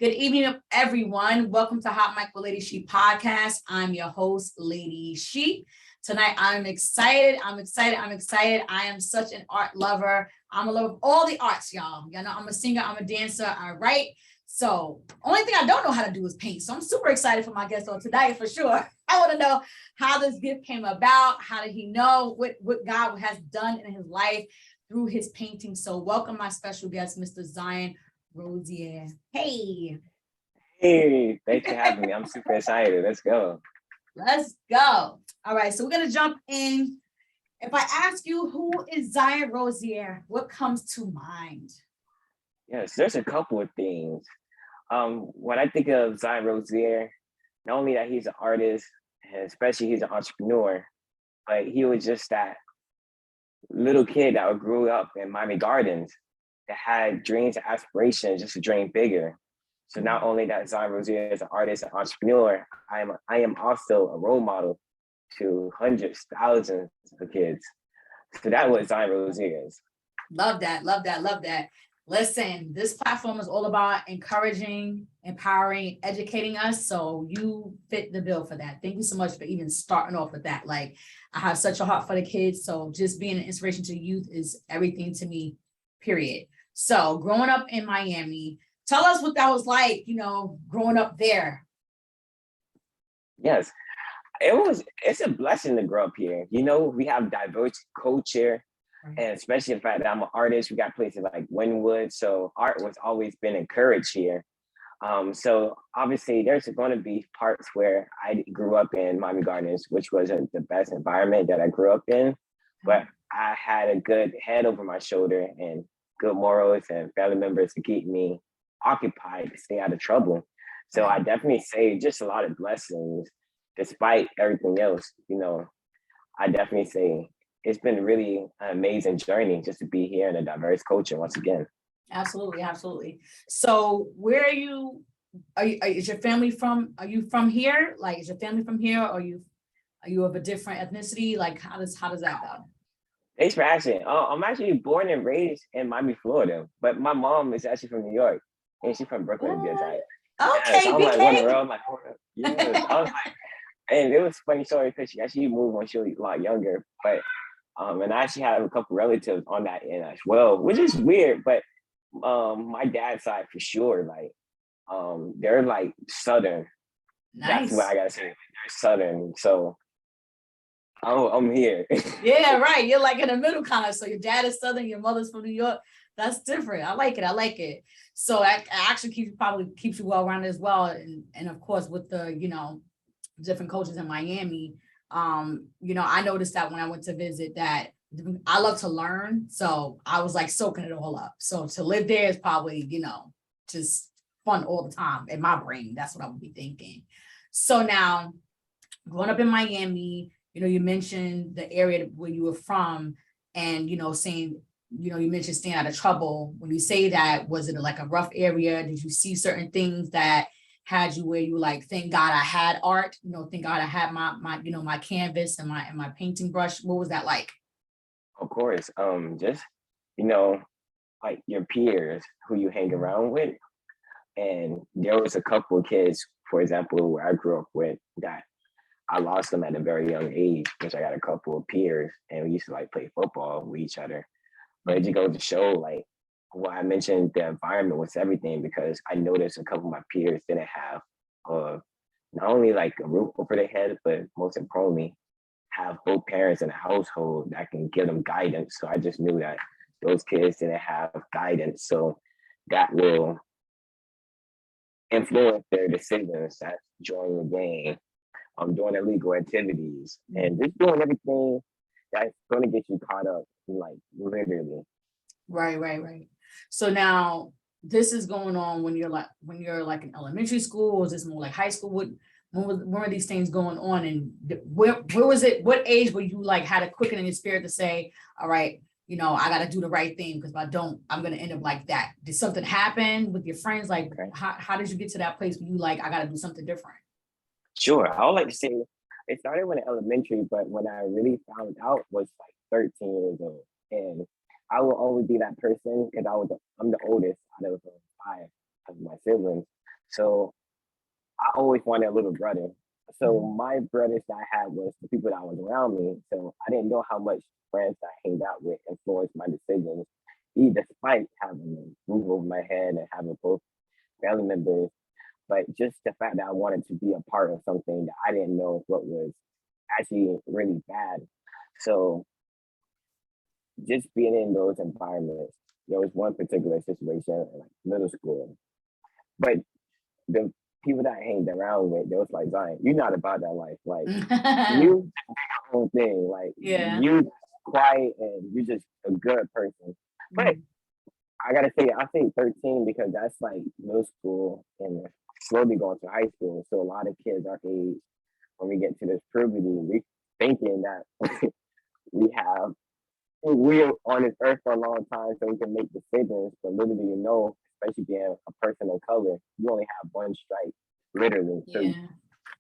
Good evening, everyone. Welcome to Hot Mic with Lady She podcast. I'm your host, Lady She. Tonight, I'm excited. I am such an art lover. I'm a lover of all the arts, y'all. Y'all know I'm a singer, I'm a dancer, I write. So only thing I don't know how to do is paint. So I'm super excited for my guest on tonight for sure. I want to know how this gift came about. How did he know what God has done in his life through his painting? So welcome my special guest, Mr. Zion Rozier. Hey. Hey, thanks for having me. I'm super excited. Let's go. Let's go. All right, so we're going to jump in. If I ask you, who is Zion Rozier, what comes to mind? Yes, there's a couple of things. When I think of Zion Rozier, not only that he's an artist, and especially he's an entrepreneur, but he was just that little kid that grew up in Miami Gardens that had dreams and aspirations just to dream bigger. So not only that Zion Rozier is an artist and entrepreneur, I am also a role model to hundreds, thousands of kids. So that was Zion Rozier is. Love that. Listen, this platform is all about encouraging, empowering, educating us. So you fit the bill for that. Thank you so much for even starting off with that. Like, I have such a heart for the kids. So just being an inspiration to youth is everything to me, period. So growing up in Miami, tell us what that was like, growing up there. Yes, it's a blessing to grow up here. We have diverse culture, and especially the fact that I'm an artist. We got places like Wynwood, so art was always been encouraged here. So obviously there's going to be parts where I grew up in Miami Gardens, which wasn't the best environment that I grew up in, but I had a good head over my shoulder and good morals and family members to keep me occupied to stay out of trouble. So I definitely say just a lot of blessings despite everything else. I definitely say it's been really an amazing journey just to be here in a diverse culture once again. Absolutely. So where are you is your family from? Are you from here? Like, is your family from here? Or are you of a different ethnicity? Like, how does that go? Thanks for asking. I'm actually born and raised in Miami, Florida, but my mom is actually from New York, and she's from Brooklyn. Okay, yes, I'm like BK. one like, yes. I was like, and it was funny story because she actually moved when she was a lot younger, but and I actually have a couple relatives on that end as well, which is weird, but my dad's side for sure, like they're like Southern. Nice. That's what I gotta say. They're Southern, so I'm here. Yeah, right. You're like in the middle kind of. So your dad is Southern, your mother's from New York. That's different. I like it. So that actually probably keeps you well rounded as well. And of course with the, different cultures in Miami. I noticed that when I went to visit that I love to learn. So I was like soaking it all up. So to live there is probably, just fun all the time in my brain. That's what I would be thinking. So now growing up in Miami, you mentioned the area where you were from and, saying, you mentioned staying out of trouble. When you say that, was it like a rough area? Did you see certain things that had you where you like, thank God I had art, thank God I had my my canvas and my painting brush? What was that like? Of course, just like your peers who you hang around with, and there was a couple of kids, for example, where I grew up with that I lost them at a very young age because I got a couple of peers and we used to like play football with each other. But it just goes to show, like, I mentioned the environment was everything, because I noticed a couple of my peers didn't have not only like a roof over their head, but most importantly, have both parents in a household that can give them guidance. So I just knew that those kids didn't have guidance. So that will influence their decisions at joining the game, doing illegal activities, and just doing everything that's going to get you caught up, like literally. Right. So now this is going on when you're like in elementary school, or is this more like high school? When were these things going on, and where was it? What age were you like had a quickening in your spirit to say, all right, I got to do the right thing, because if I don't, I'm going to end up like that? Did something happen with your friends? Like, how did you get to that place where you like, I got to do something different? Sure. I would like to say it started when in elementary, but when I really found out was like 13 years old. And I will always be that person because I'm the oldest out of 5 of my siblings. So I always wanted a little brother. So my brothers that I had was the people that was around me. So I didn't know how much friends I hanged out with influenced my decisions, even despite having a roof over my head and having both family members. But just the fact that I wanted to be a part of something that I didn't know what was actually really bad. So just being in those environments, there was one particular situation in like middle school, but the people that I hanged around with, they was like, Zion, you're not about that life. Like you do your own thing. Like Yeah. you quiet and you're just a good person. But I gotta say, I say 13 because that's like middle school and slowly going to high school. So a lot of kids our age, when we get to this puberty, we thinking that we have we're on this earth for a long time so we can make decisions, but little do you know, especially being a person of color, you only have one strike, literally. So Yeah.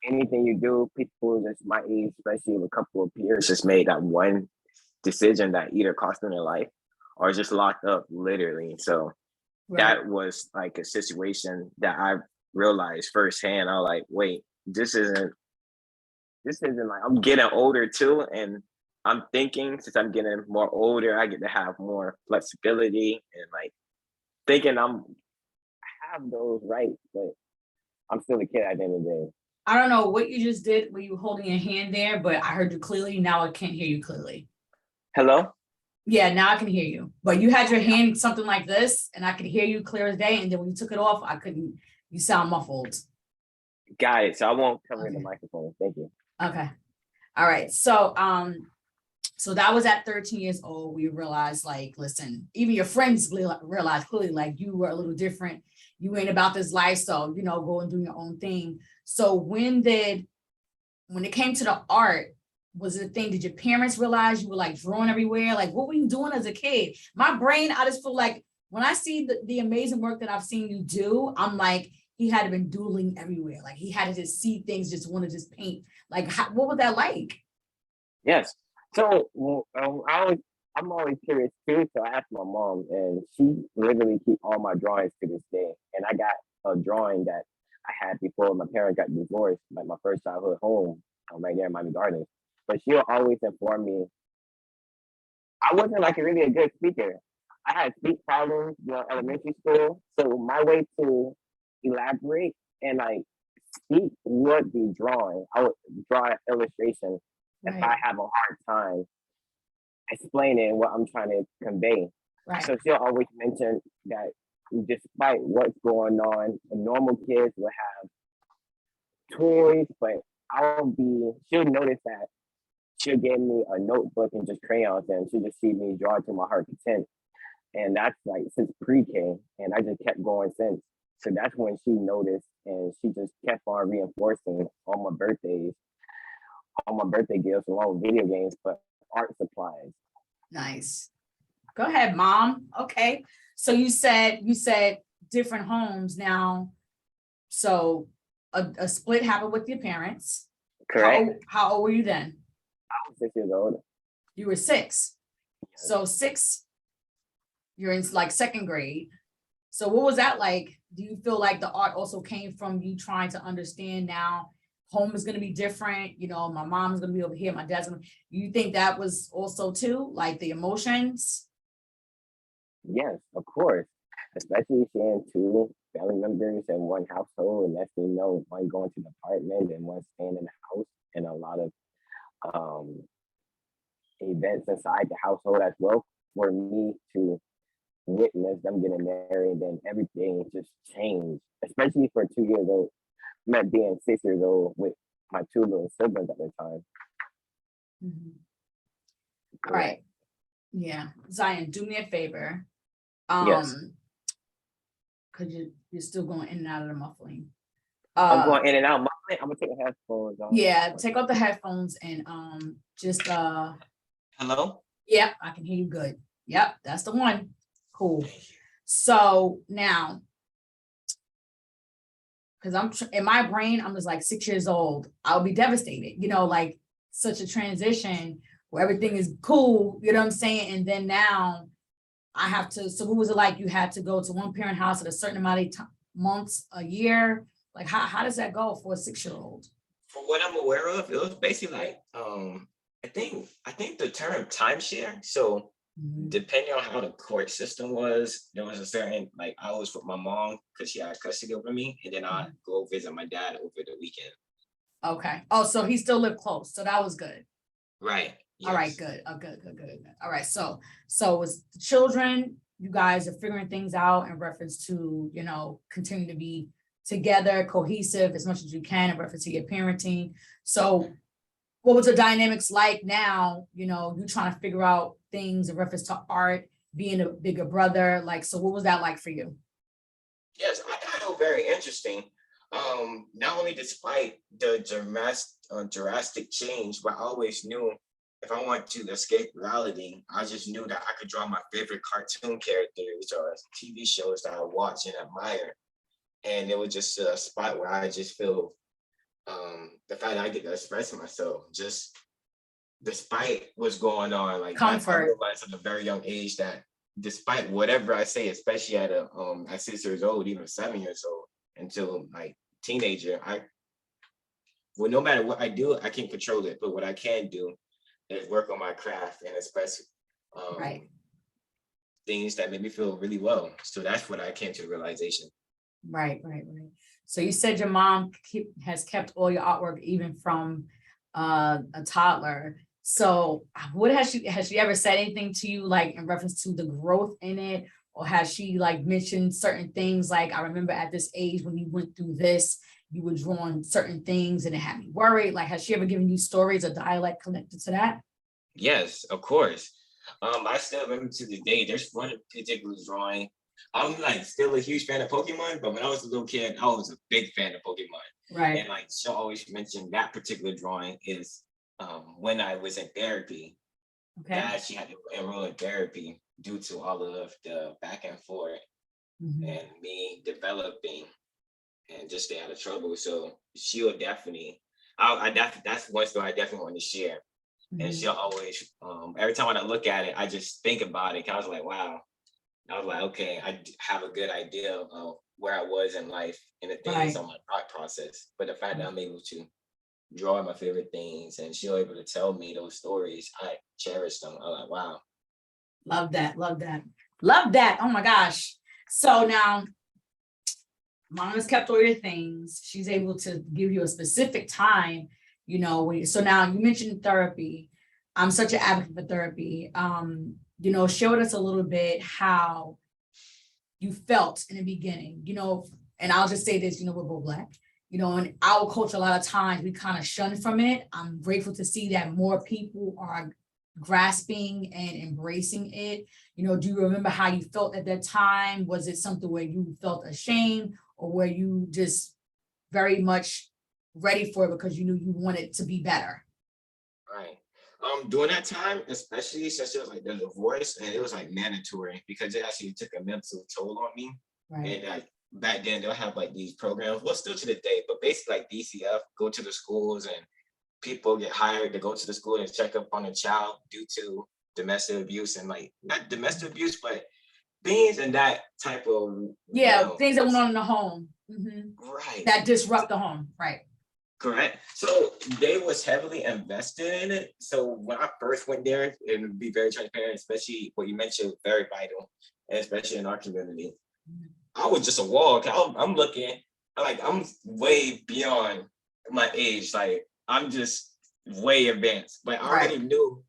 anything you do, people just my age, especially with a couple of peers, just made that one decision that either cost them their life or just locked up, literally. So Right. that was like a situation that I realized firsthand. I was like, wait, this isn't like I'm getting older too, and I'm thinking since I'm getting more older, I get to have more flexibility and like thinking I have those rights, but I'm still a kid at the end of the day. I don't know what you just did when you were holding your hand there, but I heard you clearly. Now I can't hear you clearly. Hello? Yeah, now I can hear you. But you had your hand something like this, and I could hear you clear as day. And then when you took it off, I couldn't. You sound muffled. Got it. So I won't cover Okay. the microphone. Thank you. Okay. All right. So that was at 13 years old. We realized, like, listen, even your friends realized clearly, like, you were a little different. You ain't about this lifestyle, go and do your own thing. So when it came to the art, was it a thing? Did your parents realize you were like drawing everywhere? Like, what were you doing as a kid? My brain, I just feel like when I see the amazing work that I've seen you do, I'm like, he had been doodling everywhere. Like he had to just see things, just want to just paint. Like, what was that like? Yes. So I'm always curious too. So I asked my mom, and she literally keep all my drawings to this day. And I got a drawing that I had before my parents got divorced, like my first childhood home, right there in Miami Gardens. But she'll always inform me. I wasn't like really a good speaker. I had speech problems, elementary school. So my way to elaborate and like speak would be drawing. I would draw an illustration if I Right. have a hard time explaining what I'm trying to convey. Right. So she'll always mention that despite what's going on, normal kids will have toys, but she'll notice that she'll give me a notebook and just crayons and she'll just see me draw to my heart content. And that's like since pre-K, and I just kept going since. So that's when she noticed and she just kept on reinforcing on my birthday gifts along with video games, but art supplies. Nice. Go ahead, Mom. Okay. So you said different homes now. So a split happened with your parents. Correct. How old were you then? I was 6 years old. You were 6. So 6, you're in like second grade. So what was that like? Do you feel like the art also came from you trying to understand now home is going to be different? My mom's going to be over here. My dad's going to, you think that was also too, like the emotions? Yes, of course. Especially seeing 2 family members in one household, and one going to the apartment and one staying in the house, and a lot of um, events inside the household as well. For me to witness them getting married and everything just changed, especially for 2 years old, not being 6 years old with my 2 little siblings at the time. All right. Yeah. Zion, do me a favor. Yes. Cause you're still going in and out of the muffling. I'm going in and out. I'm gonna take the headphones off. Yeah, take off the headphones and just Hello? Yep, I can hear you good. Yep, that's the one. Cool. So now, because I'm in my brain, I'm just like 6 years old. I'll be devastated, like such a transition where everything is cool, you know what I'm saying? And then now I have to, so what was it like? You had to go to one parent house at a certain amount of time, months, a year? Like how does that go for a 6-year-old? From what I'm aware of, it was basically like I think the term timeshare. So Mhm. depending on how the court system was, there was a certain like I was with my mom because she had custody over me, and then I Mhm. go visit my dad over the weekend. Okay. Oh, so he still lived close. So that was good. Right. All right, Yes. good. Oh, good, good, good, good. All right. So was the children, you guys are figuring things out in reference to, continue to be together, cohesive as much as you can in reference to your parenting. So what was the dynamics like now? You trying to figure out things in reference to art, being a bigger brother. Like, so what was that like for you? Yes, I found it very interesting. Not only despite the drastic change, but I always knew if I want to escape reality, I just knew that I could draw my favorite cartoon characters or TV shows that I watch and admire. And it was just a spot where I just feel the fact that I get to express myself, just despite what's going on. Like I Comfort. realized at a very young age that despite whatever I say, especially at 6 years old, even 7 years old, until like teenager, well, no matter what I do, I can't control it. But what I can do is work on my craft and express um Right. things that make me feel really well. So that's what I came to the realization. Right, right, right. So you said your mom has kept all your artwork even from a toddler. So what has she ever said anything to you like in reference to the growth in it? Or has she like mentioned certain things like I remember at this age when you went through this, you were drawing certain things and it had me worried. Like has she ever given you stories or dialect connected to that? Yes, of course. I still remember to this day. There's one particular drawing. I'm like still a huge fan of Pokemon, but when I was a little kid, I was a big fan of Pokemon. Right. And like she'll always mention that particular drawing is when I was in therapy. Okay. That she had to enroll in therapy due to all of the back and forth Mhm. and me developing and just stay out of trouble. So she'll definitely. That's one story I definitely want to share, and Mhm. she'll always every time when I look at it, I just think about it. 'Cause I was like, wow. I was like, okay, have a good idea of where I was in life and the things Right. on my thought process. But the fact that I'm able to draw my favorite things and she'll able to tell me those stories, I cherish them. I'm like, wow. Love that. Love that. Love that. Oh my gosh. So now mom has kept all your things. She's able to give you a specific time, so now you mentioned therapy. I'm such an advocate for therapy. Share with us a little bit how you felt in the beginning, and I'll just say this, we're both Black, in our culture, a lot of times we kind of shun from it. I'm grateful to see that more people are grasping and embracing it. Do you remember how you felt at that time? Was it something where you felt ashamed or were you just very much ready for it because you knew you wanted to be better? Right. During that time, especially since it was like the divorce and it was like mandatory because it actually took a mental toll on me. Right. And like back then they'll have like these programs, well still to the day, but basically like DCF, go to the schools and people get hired to go to the school and check up on a child due to domestic abuse and like not domestic abuse, but things in that type of Yeah, realm. things that went on in the home. Right. That disrupt the home. Right. Correct. So they was heavily invested in it. So when I first went there, it would be very transparent, especially what you mentioned, very vital, and especially in our community. I was just a wall. I'm looking, like I'm way beyond my age. Like I'm just way advanced. But I Right. already knew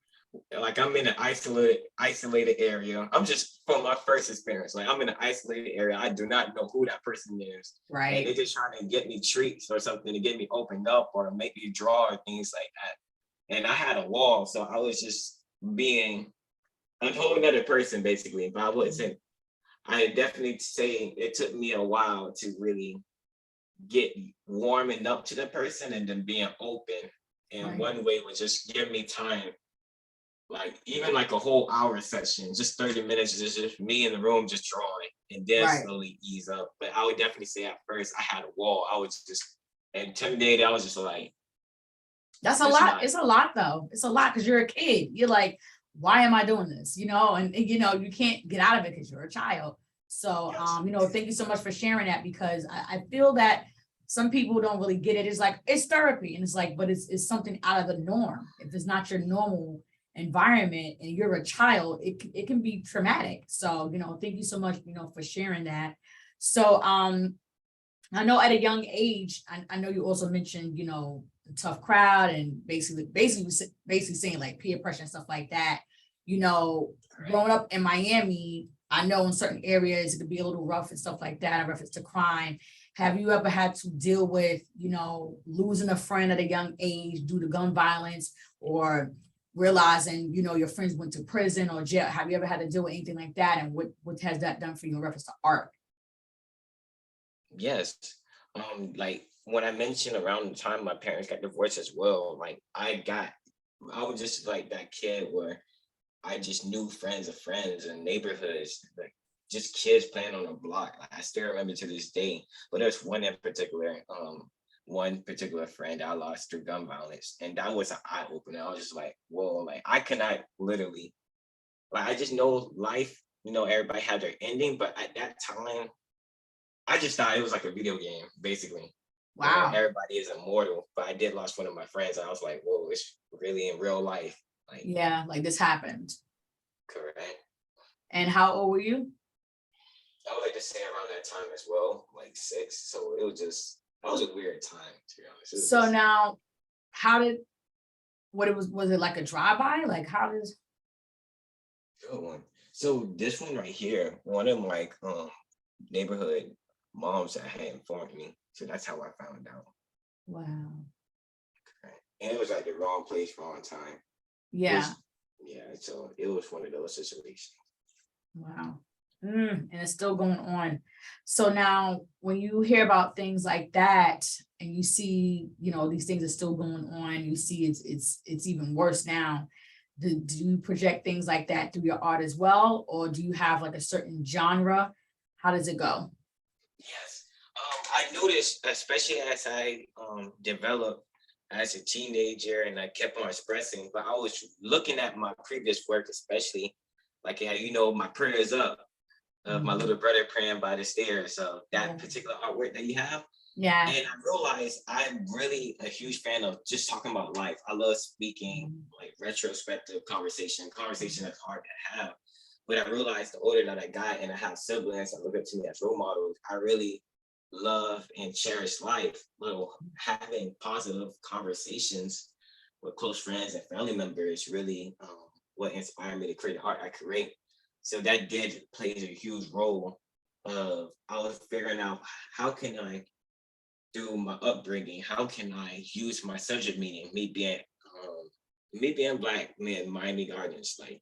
like I'm in an isolated area. I'm just from my first experience. Like I'm in an isolated area. I do not know who that person is. And Right. they're just trying to get me treats or something to get me opened up or make me draw or things like that. And I had a wall. So I was just being a whole other person basically. But I would say I definitely say it took me a while to really get warming up to the person and then being open. And Right. one way was just give me time, like even like a whole hour session, just 30 minutes, just me in the room just drawing and then Right. slowly ease up. But I would definitely say at first I had a wall. I was just intimidated. I was just like, That's a just lot. not It's a lot though. It's a lot because you're a kid. You're like, why am I doing this? And you can't get out of it because you're a child. So, Yes. thank you so much for sharing that, because I feel that some people don't really get it. It's like, it's therapy, and it's like, but it's something out of the norm. If it's not your normal environment and you're a child, it can be traumatic. So, thank you so much, for sharing that. So, I know at a young age, I know you also mentioned, the tough crowd, and basically saying like peer pressure and stuff like that. Growing up in Miami, I know in certain areas it could be a little rough and stuff like that, in reference to crime. Have you ever had to deal with, losing a friend at a young age due to gun violence, or realizing, your friends went to prison or jail? Have you ever had to deal with anything like that? And what has that done for you in reference to art? Yes. Like when I mentioned around the time my parents got divorced as well, like I was just like that kid where I just knew friends of friends and neighborhoods, like just kids playing on the block. Like, I still remember to this day. But there's one particular friend I lost through gun violence, and that was an eye opener. I was just like, whoa, like I cannot literally, like I just know life. Everybody had their ending, but at that time, I just thought it was like a video game, basically. Where Wow. everybody is immortal, but I did lost one of my friends, and I was like, whoa, it's really in real life. Like, Yeah, like this happened. correct. And how old were you? I would like to say around that time as well, like 6. So that was a weird time, to be honest. It was So just now, how did what it was it like a drive-by? Like, how does a good one. So this one right here, one of my neighborhood moms that had informed me. So that's how I found out. wow. Right? And it was like the wrong place, wrong time. Yeah. Yeah, so it was one of those situations. Wow. And it's still going on. So now when you hear about things like that, and you see, these things are still going on, you see it's even worse now. Do you project things like that through your art as well? Or do you have like a certain genre? How does it go? Yes. I noticed, especially as I developed as a teenager and I kept on expressing, but I was looking at my previous work, especially like, my prayers up of my little brother praying by the stairs. So that particular artwork that you have. Yeah. And I realized I'm really a huge fan of just talking about life. I love speaking, like retrospective conversation that's hard to have. But I realized the older that I got and I have siblings that look up to me as role models, I really love and cherish life. Little having positive conversations with close friends and family members really what inspired me to create the art I create. So that did plays a huge role of I was figuring out how can I through my upbringing, how can I use my subject meaning, me being black man, Miami Gardens, like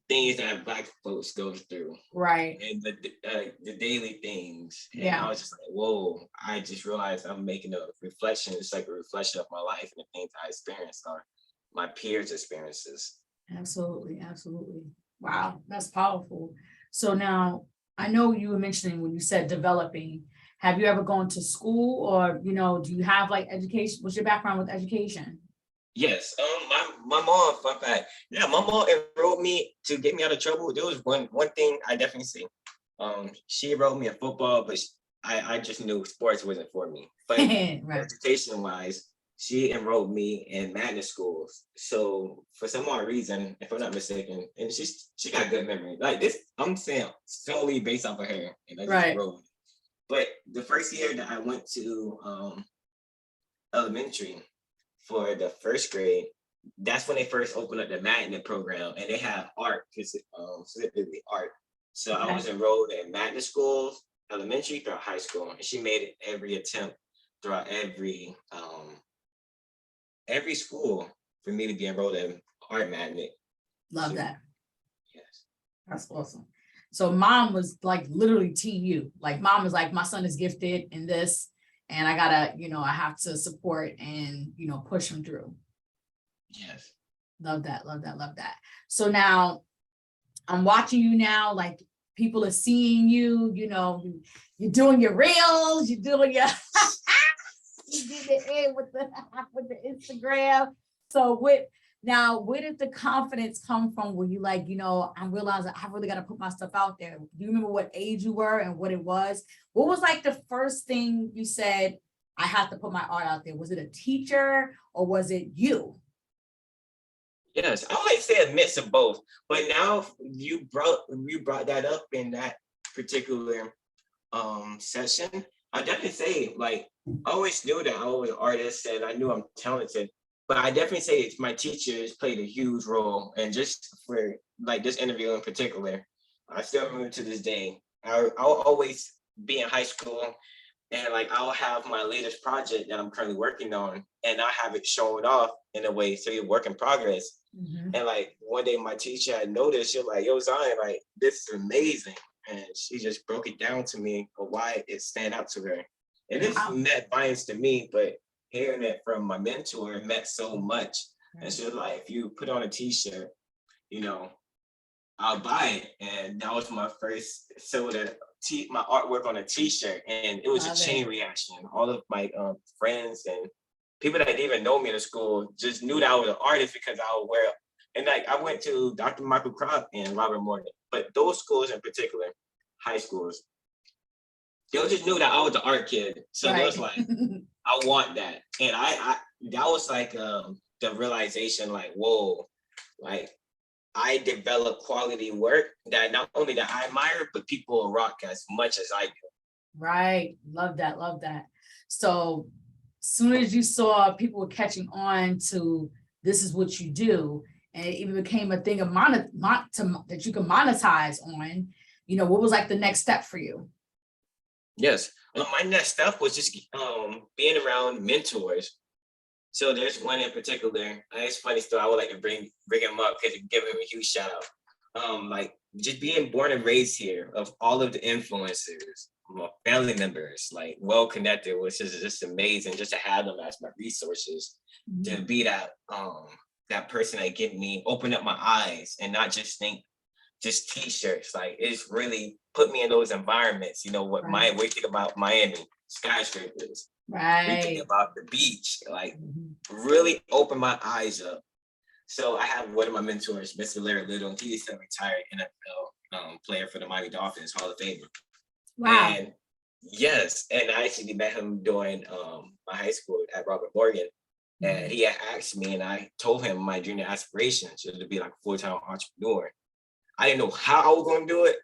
things that black folks go through, Right. and the daily things. And Yeah. I was just like, whoa! I just realized I'm making a reflection. It's like a reflection of my life and the things I experienced are my peers' experiences. Absolutely. Absolutely. Wow. That's powerful. So now I know you were mentioning when you said developing, have you ever gone to school, or, do you have like education? What's your background with education? Yes. My mom, fun fact. Yeah, my mom enrolled me to get me out of trouble. There was one thing I definitely see. She enrolled me in football, but I just knew sports wasn't for me. But Right. education wise, she enrolled me in magnet schools. So for some odd reason, if I'm not mistaken, and she got good memory. Like this, I'm saying solely based off of her, and I just Right. wrote. But the first year that I went to elementary for the first grade, that's when they first opened up the magnet program, and they have art, specifically art. So I Okay. was enrolled in magnet schools, elementary throughout high school, and she made it every attempt throughout every school for me to be enrolled in art magnet. Love So, that. yes. That's awesome. So mom was like literally TU. Like mom was like, my son is gifted in this, and I gotta, I have to support and, push him through. Yes. Love that, love that, love that. So now I'm watching you now, like people are seeing you, you're doing your reels, you're doing your you did the end with the with the Instagram. So Now, where did the confidence come from? Were you like, I'm realizing I really got to put my stuff out there? Do you remember what age you were and what it was? What was like the first thing you said, I have to put my art out there? Was it a teacher or was it you? Yes, I always say a mix of both, but now you brought that up in that particular session. I definitely say like I always knew that I was an artist and I knew I'm talented, but I definitely say it's my teachers played a huge role. And just for like this interview in particular, I still remember to this day. I'll always be in high school and like I'll have my latest project that I'm currently working on and I have it shown off in a way so you're work in progress. Mhm. And like one day my teacher had noticed, she was like, yo, Zion, like this is amazing. And she just broke it down to me of why it stand out to her. And this Wow. meant volumes to me, but hearing it from my mentor meant so much. And she was like, if you put on a t-shirt, you know, I'll buy it. And that was my first sold my artwork on a t-shirt. And it was a Love chain it. reaction. All of my friends and people that didn't even know me in school just knew that I was an artist because I would wear it. And like I went to Dr. Michael Crop and Robert Morgan, but those schools in particular, high schools, they just knew that I was the art kid. So they was Right. like, I want that. And I that was like the realization, like, whoa, like I develop quality work that not only that I admire, but people rock as much as I do. Right. Love that. Love that. So soon as you saw people were catching on to this is what you do, and it even became a thing of that you can monetize on, what was like the next step for you? Yes. My next step was just being around mentors. So there's one in particular. It's a funny story. I would like to bring him up because give him a huge shout out. Like just being born and raised here, of all of the influencers, my family members, like well connected, which is just amazing. Just to have them as my resources, to be that person that give me open up my eyes and not just think just t-shirts. Like it's really put me in those environments. What Right. we think about Miami skyscrapers. We think Right. about the beach. Like Mhm. really open my eyes up. So I have one of my mentors, Mr. Larry Little. He's a retired NFL player for the Miami Dolphins, Hall of Famer. Wow. And yes, and I actually met him during my high school at Robert Morgan. And Mhm. he had asked me, and I told him my junior aspirations was to be like a full-time entrepreneur. I didn't know how I was going to do it.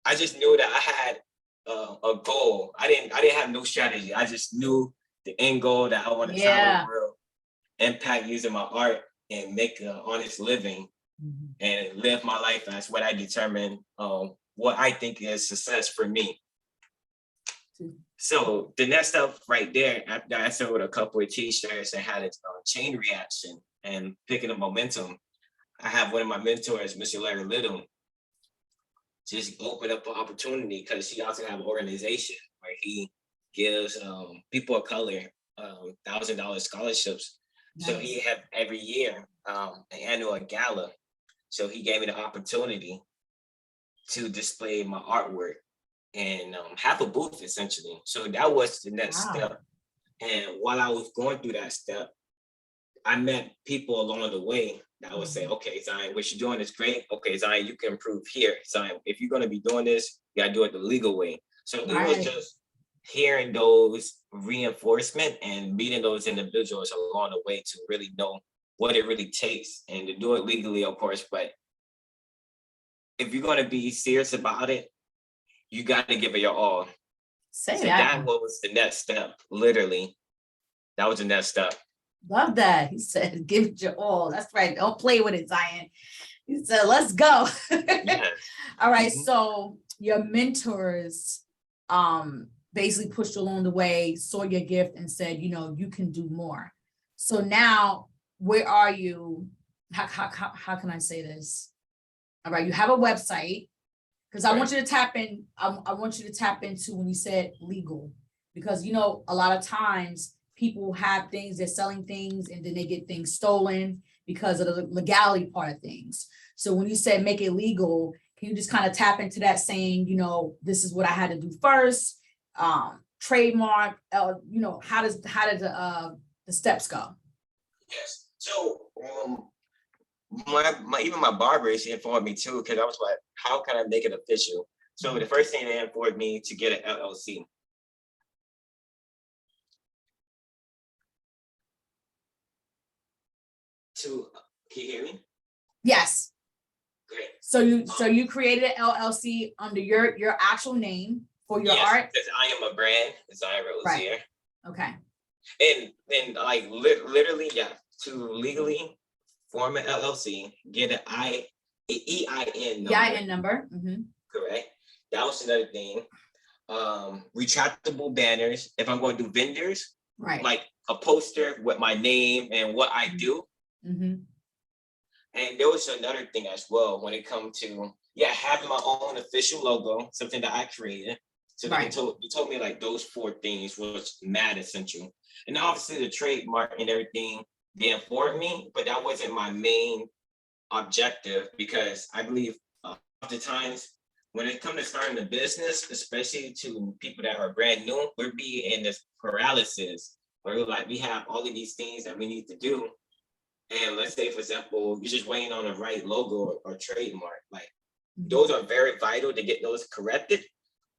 I just knew that I had a goal. I didn't have no strategy. I just knew the end goal that I want to travel the Yeah. world, impact using my art, and make an honest living Mhm. and live my life as what I determine what I think is success for me. So the next step right there, after I sold a couple of t-shirts and had a chain reaction and picking up momentum, I have one of my mentors, Mr. Larry Little, just open up an opportunity because he also have an organization where he gives people of color $1,000 scholarships. So he Nice. have every year an annual gala. So he gave me the opportunity to display my artwork and have a booth essentially. So that was the next Wow. step. And while I was going through that step, I met people along the way that would say, Mhm. okay, Zion, what you're doing is great. Okay, Zion, you can improve here. Zion, if you're going to be doing this, you got to do it the legal way. So it was Right. just hearing those reinforcement and meeting those individuals along the way to really know what it really takes and to do it legally, of course. But if you're going to be serious about it, you got to give it your all. Say So that. that was the next step, literally. That was the next step. Love that. He said, give it your all. That's right. Don't play with it, Zion. He said, let's go. Yes. All right. Mhm. So your mentors basically pushed you along the way, saw your gift and said, you can do more. So now where are you? How can I say this? All right, you have a website because I want Right. you to tap in. I want you to tap into when you said legal, because a lot of times people have things, they're selling things, and then they get things stolen because of the legality part of things. So when you said make it legal, can you just kind of tap into that, saying, this is what I had to do first, trademark, how did the steps go? Yes. So my even my barber, she informed me too, because I was like, how can I make it official? So the first thing they informed me to get an LLC. Can you hear me? Yes. Great. So you created an LLC under your actual name for your art? Because I am a brand designer, Rozier. Okay. And then like literally, yeah, to legally form an LLC, get an EIN number. EIN number. Mm-hmm. Correct. That was another thing. Retractable banners. If I'm going to do vendors, Right. like a poster with my name and what I do. Mm-hmm. And there was another thing as well when it comes to having my own official logo, something that I created. So they told me like those 4 things was mad essential. And obviously the trademark and everything, they informed me, but that wasn't my main objective, because I believe oftentimes when it comes to starting a business, especially to people that are brand new, we're being in this paralysis where we're like, we have all of these things that we need to do. And let's say, for example, you're just waiting on the right logo or trademark. Like those are very vital to get those corrected.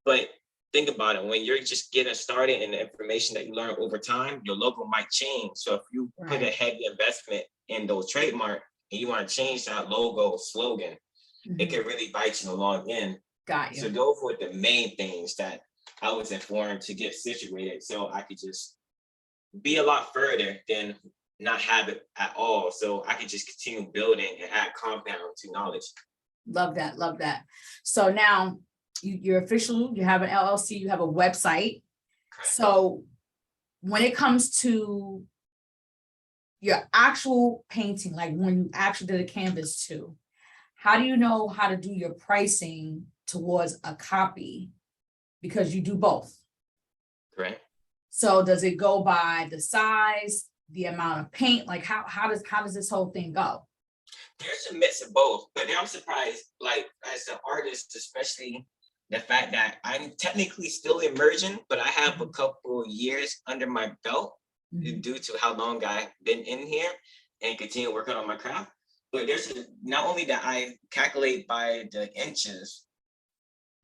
But think about it, when you're just getting started and the information that you learn over time, your logo might change. So if you put a heavy investment in those trademark and you want to change that logo slogan, it can really bite you in the long end. Got you. So those were the main things that I was informed to get situated, so I could just be a lot further than not have it at all. So I could just continue building and add compound to knowledge. Love that. Love that. So now you're official, you have an LLC, you have a website. Correct. So when it comes to your actual painting, like when you actually did a canvas too, how do you know how to do your pricing towards a copy? Because you do both. Correct. So does it go by the size, the amount of paint? Like how does this whole thing go? There's a mix of both, but I'm surprised, like as an artist, especially the fact that I'm technically still emerging, but I have a couple years under my belt due to how long I've been in here and continue working on my craft. But there's not only that I calculate by the inches,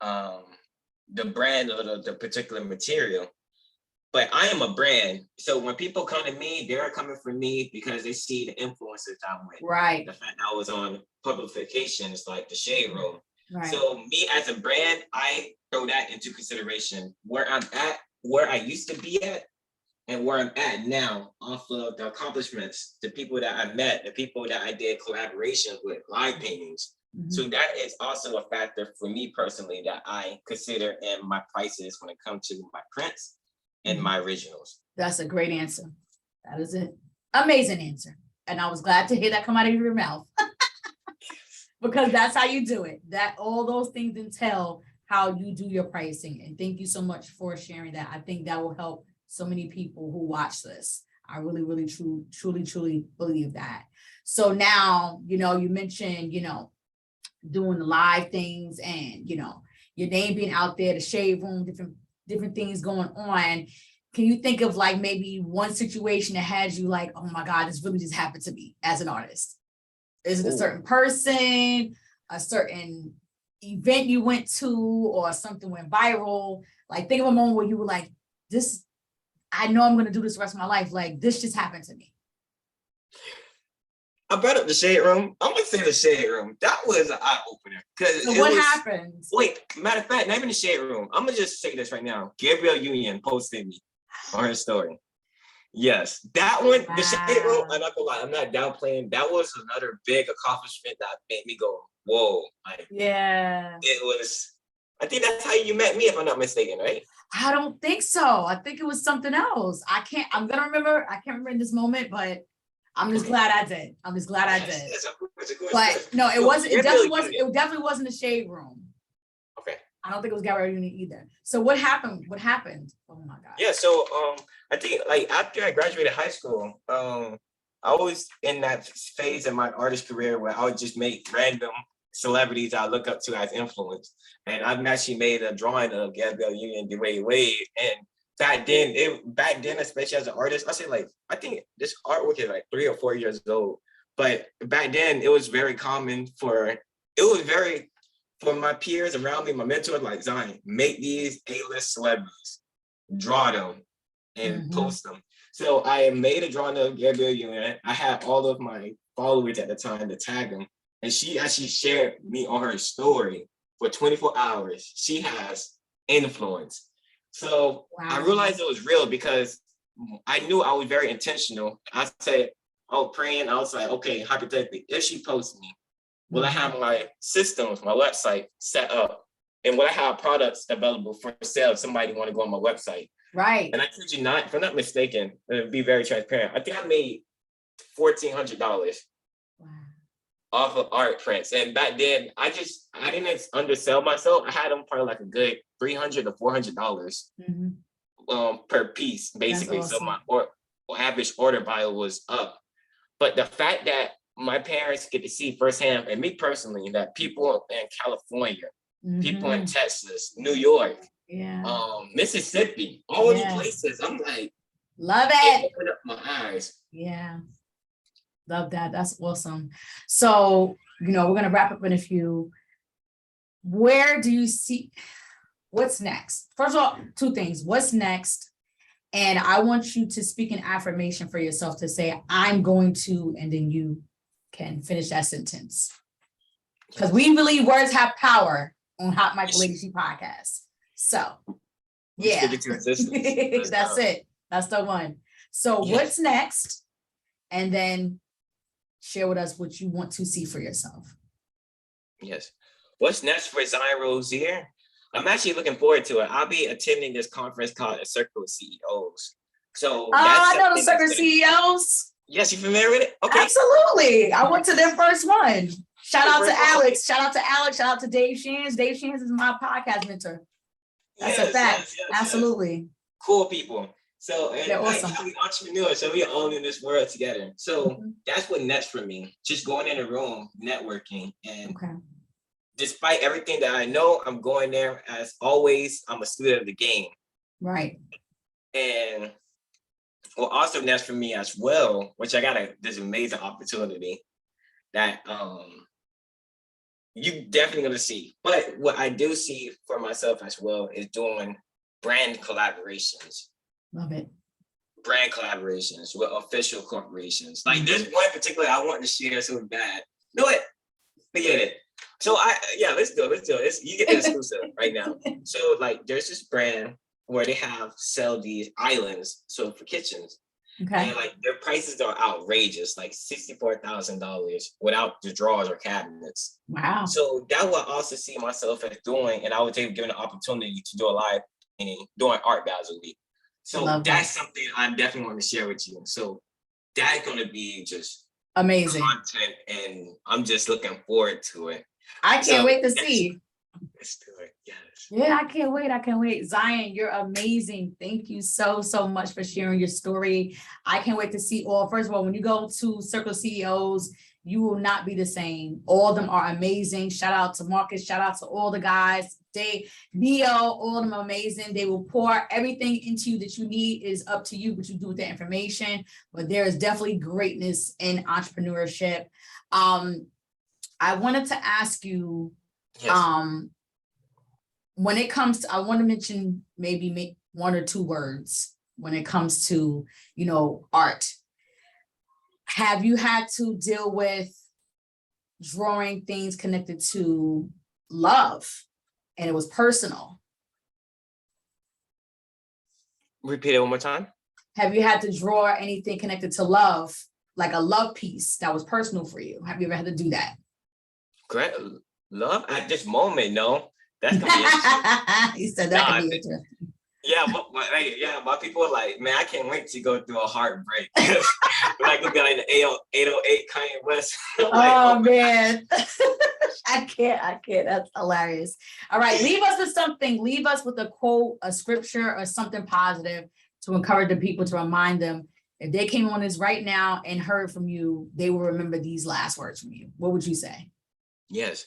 the brand of the particular material, but I am a brand. So when people come to me, they're coming for me because they see the influences I'm with. Right. The fact I was on publications like the Shade Room. Right. So me as a brand, I throw that into consideration. Where I'm at, where I used to be at, and where I'm at now, off of the accomplishments, the people that I met, the people that I did collaborations with, live paintings. So that is also a factor for me personally that I consider in my prices when it comes to my prints and my originals. That's a great answer. That is an amazing answer. And I was glad to hear that come out of your mouth. Because that's how you do it. That all those things entail how you do your pricing. And thank you so much for sharing that. I think that will help so many people who watch this. I really, really, truly believe that. So now, you mentioned, doing the live things and, your name being out there, the Shade Room, different things going on. Can you think of like maybe one situation that has you like, oh my God, this really just happened to me as an artist? Is it a certain person, a certain event you went to, or something went viral? Like think of a moment where you were like, this, I know I'm going to do this the rest of my life. Like this just happened to me. I brought up the Shade Room. I'm going to say the Shade Room. That was an eye opener. So what happened? Wait, matter of fact, not even the Shade Room. I'm going to just say this right now. Gabrielle Union posted me on her story. Yes, that one, the Shade Room, I'm not gonna lie, I'm not downplaying. That was another big accomplishment that made me go, whoa. Yeah. It was, I think that's how you met me, if I'm not mistaken, right? I don't think so. I think it was something else. I can't remember in this moment, but I'm just glad I did. I'm just glad I did. Yes, of course. But no, it wasn't, it definitely wasn't the Shade Room. Okay. I don't think it was Gabrielle Union either. So what happened? What happened? Oh my God. Yeah, so I think like after I graduated high school, I was in that phase of my artist career where I would just make random celebrities I look up to as influence. And I've actually made a drawing of Gabrielle Union, Dwayne Wade. And back then, especially as an artist, I say like, I think this artwork is like 3 or 4 years old. But back then it was very common for my peers around me, my mentors, like, Zion, make these A-list celebrities, draw them and post them. So I made a drawing of Gabrielle Union. I had all of my followers at the time to tag them. And she actually shared me on her story for 24 hours. She has influence. So I realized it was real because I knew I was very intentional. I said, praying, I was like, okay, hypothetically, if she posts me, will I have my systems, my website set up? And will I have products available for sale if somebody want to go on my website? Right. And I kid you not, if I'm not mistaken, to be very transparent, I think I made $1,400 off of art prints. And back then, I didn't undersell myself. I had them probably like a good $300 to $400 per piece, basically. Awesome. So my average order value was up. But the fact that my parents get to see firsthand, and me personally, that people in California, people in Texas, New York, Mississippi, all these places, I'm like, love it. Open up my eyes. Yeah. Love that. That's awesome. So, we're going to wrap up in a few. Where do you see, what's next? First of all, two things. What's next? And I want you to speak an affirmation for yourself to say, I'm going to, and then you can finish that sentence. Because we believe words have power on Hot Mic Legacy Podcast. So, yeah. That's it. That's the one. So what's next? And then share with us what you want to see for yourself. Yes. What's next for Zion Rozier? I'm actually looking forward to it. I'll be attending this conference called the Circle of CEOs. So I know the Circle of CEOs. Yes, you familiar with it? Okay. Absolutely. I went to their first one. Shout out to Alex. Shout out to Alex. Shout out to Dave Shans. Dave Shans is my podcast mentor. That's a fact. Absolutely. Cool people. So, and awesome. actually entrepreneurs, so we are all in this world together. So that's what next for me. Just going in a room, networking. And despite everything that I know, I'm going there as always, I'm a student of the game. Right. And well, also next for me as well, which I got this amazing opportunity that you definitely gonna see. But what I do see for myself as well is doing brand collaborations. Love it. Brand collaborations with official corporations. Like there's one particular I want to share so bad. No, forget it. So let's do it. You get the exclusive right now. So like there's this brand where they sell these islands, so for kitchens. Okay. And like their prices are outrageous, like $64,000 without the drawers or cabinets. Wow. So that will also see myself as doing, and I was given an opportunity to do a live doing Art Basel Week. So that's something I definitely want to share with you. So that's going to be just amazing content, and I'm just looking forward to it. I can't wait to see. Let's do it. Yes. Yeah, I can't wait. Zion, you're amazing. Thank you so much for sharing your story. I can't wait to see first of all, when you go to Circle CEOs, you will not be the same. All of them are amazing. Shout out to Marcus. Shout out to all the guys. Neo, all of them are amazing. They will pour everything into you that you need. Is up to you what you do with that information. But there is definitely greatness in entrepreneurship. I wanted to ask you, when it comes to, I want to mention maybe one or two words when it comes to, art. Have you had to deal with drawing things connected to love and it was personal? Repeat it one more time. Have you had to draw anything connected to love, like a love piece that was personal for you? Have you ever had to do that? Great. Love at this moment, no. That's gonna be interesting. You said that could be interesting. Yeah, my people are like, man, I can't wait to go through a heartbreak. Like look at the 808 Kanye West. Oh man. I can't. That's hilarious. All right, leave us with something. Leave us with a quote, a scripture, or something positive to encourage the people, to remind them if they came on this right now and heard from you, they will remember these last words from you. What would you say? Yes.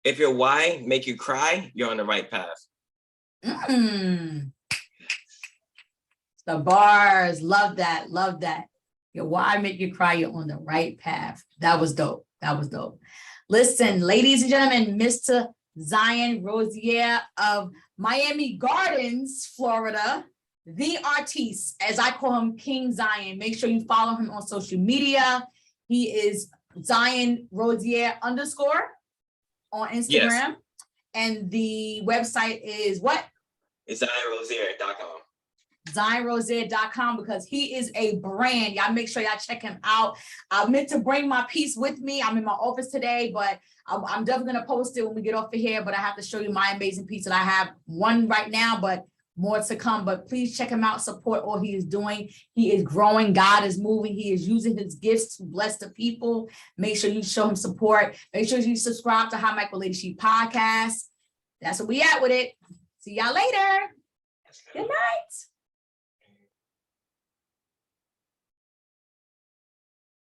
If your why make you cry, you're on the right path. The bars, love that, love that. Your why make you cry, you're on the right path. That was dope. That was dope. Listen, ladies and gentlemen, Mr. Zion Rozier of Miami Gardens, Florida, the artiste, as I call him, King Zion. Make sure you follow him on social media. He is Zion Rozier _ on Instagram. Yes. And the website is what? It's ZionRozier.com. ZionRozier.com, because he is a brand. Y'all make sure y'all check him out. I meant to bring my piece with me. I'm in my office today, but I'm definitely going to post it when we get off of here. But I have to show you my amazing piece that I have one right now, but more to come. But please check him out, support all he is doing. He is growing. God is moving. He is using his gifts to bless the people. Make sure you show him support. Make sure you subscribe to High Micro Lady She podcast. That's where we at with it. See y'all later. Good night.